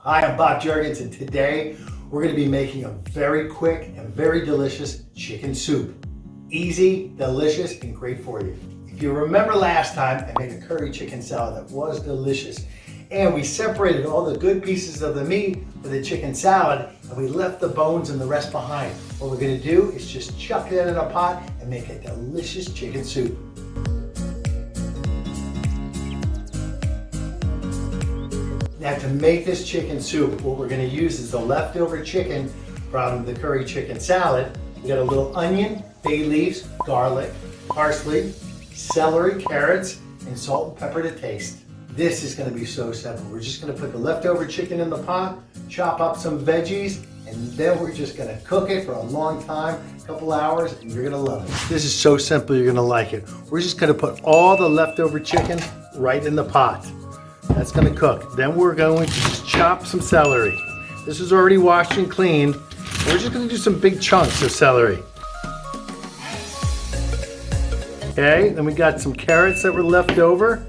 Hi, I'm Bob Jerguens, and today we're going to be making a very quick and very delicious chicken soup. Easy, delicious, and great for you. If you remember last time, I made a curry chicken salad that was delicious. And we separated all the good pieces of the meat for the chicken salad, and we left the bones and the rest behind. What we're going to do is just chuck that in a pot and make a delicious chicken soup. Now, to make this chicken soup, what we're going to use is the leftover chicken from the curry chicken salad. We got a little onion, bay leaves, garlic, parsley, celery, carrots, and salt and pepper to taste. This is going to be so simple. We're just going to put the leftover chicken in the pot, chop up some veggies, and then we're just going to cook it for a long time, a couple hours, and you're going to love it. This is so simple, you're going to like it. We're just going to put all the leftover chicken right in the pot. That's going to cook. Then we're going to just chop some celery. This is already washed and cleaned. We're just going to do some big chunks of celery. Okay, then we got some carrots that were left over.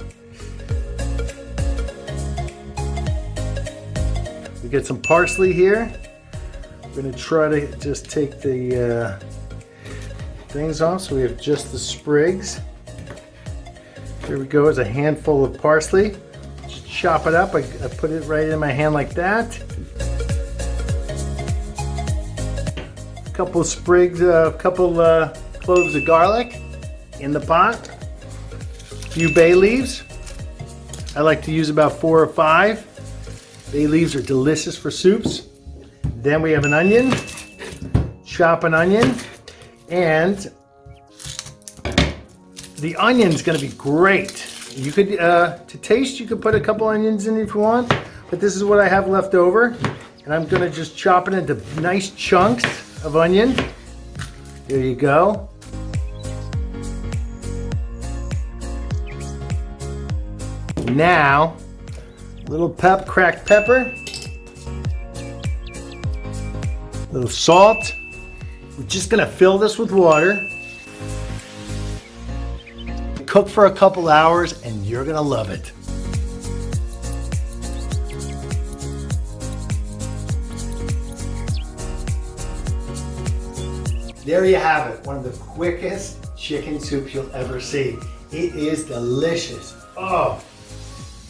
We got some parsley here. We're going to try to just take the things off so we have just the sprigs. Here we go, is a handful of parsley. Chop it up. I put it right in my hand like that. A couple sprigs, a couple cloves of garlic in the pot. A few bay leaves. I like to use about 4 or 5. Bay leaves are delicious for soups. Then we have an onion. Chop an onion. And the onion's going to be great. You could, to taste, you could put a couple onions in if you want, but this is what I have left over. And I'm gonna just chop it into nice chunks of onion. There you go. Now, a little cracked pepper, a little salt. We're just gonna fill this with water. Cook for a couple hours and you're gonna love it. There you have it, one of the quickest chicken soups you'll ever see. It is delicious. Oh,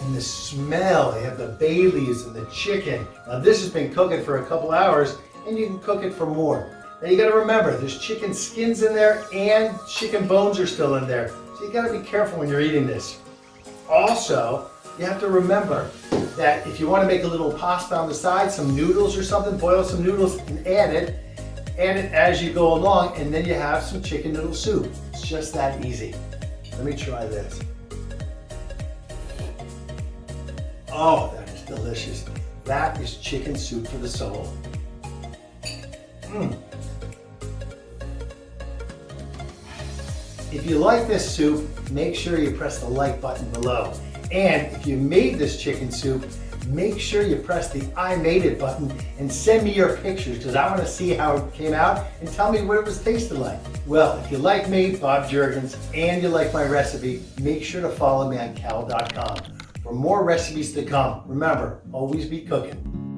and the smell, you have the bay leaves and the chicken. Now this has been cooking for a couple hours and you can cook it for more. Now you gotta remember, there's chicken skins in there and chicken bones are still in there. So you gotta be careful when you're eating this. Also, you have to remember that if you wanna make a little pasta on the side, some noodles or something, boil some noodles and add it as you go along, and then you have some chicken noodle soup. It's just that easy. Let me try this. Oh, that is delicious. That is chicken soup for the soul. If you like this soup, make sure you press the like button below. And if you made this chicken soup, make sure you press the I made it button and send me your pictures because I want to see how it came out and tell me what it was tasted like. Well, if you like me, Bob Jerguens, and you like my recipe, make sure to follow me on Khal.com for more recipes to come. Remember, always be cooking.